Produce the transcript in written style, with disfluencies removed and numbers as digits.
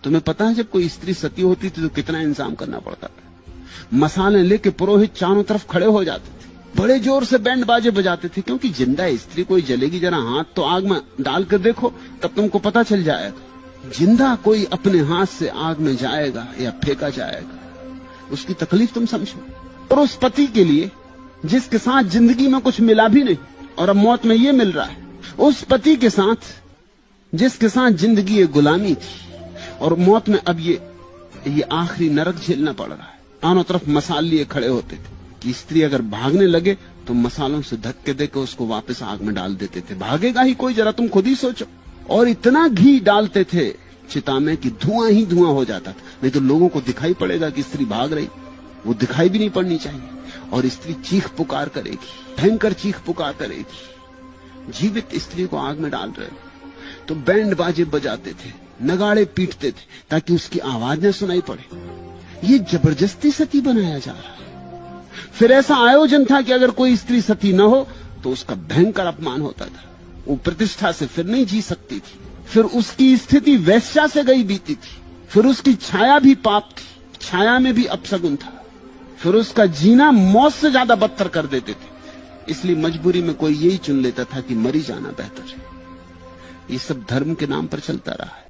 तुम्हें पता है जब कोई स्त्री सती होती थी तो कितना इंतजाम करना पड़ता था। मसाले लेके पुरोहित चारों तरफ खड़े हो जाते थे, बड़े जोर से बैंड बाजे बजाते थे, क्योंकि जिंदा स्त्री कोई जलेगी, जरा हाथ तो आग में डाल कर देखो तब तुमको पता चल जाएगा। जिंदा कोई अपने हाथ से आग में जाएगा या फेंका जाएगा, उसकी तकलीफ तुम समझो। और उस पति के लिए जिसके साथ जिंदगी में कुछ मिला भी नहीं और अब मौत में ये मिल रहा है, उस पति के साथ जिसके साथ जिंदगी एक गुलामी थी और मौत में अब ये आखिरी नरक झेलना पड़ रहा है। दोनों तरफ मसाल लिए खड़े होते थे कि स्त्री अगर भागने लगे तो मसालों से धक्के देकर उसको वापस आग में डाल देते थे। भागेगा ही कोई, जरा तुम खुद ही सोचो। और इतना घी डालते थे चिता में कि धुआं ही धुआं हो जाता था, नहीं तो लोगों को दिखाई पड़ेगा कि स्त्री भाग रही, वो दिखाई भी नहीं पड़नी चाहिए। और स्त्री चीख पुकार करेगी, भयंकर चीख पुकार करेगी। जीवित स्त्री को आग में डाल रहे तो बैंड बाजे बजाते थे, नगाड़े पीटते थे ताकि उसकी आवाज न सुनाई पड़े। ये जबरदस्ती सती बनाया जा रहा है। फिर ऐसा आयोजन था कि अगर कोई स्त्री सती न हो तो उसका भयंकर अपमान होता था, वो प्रतिष्ठा से फिर नहीं जी सकती थी, फिर उसकी स्थिति वैश्या से गई बीती थी, फिर उसकी छाया भी पाप थी, छाया में भी अपशगुन था, फिर उसका जीना मौत से ज्यादा बदतर कर देते थे। इसलिए मजबूरी में कोई यही चुन लेता था कि मरी जाना बेहतर है। ये सब धर्म के नाम पर चलता रहा है।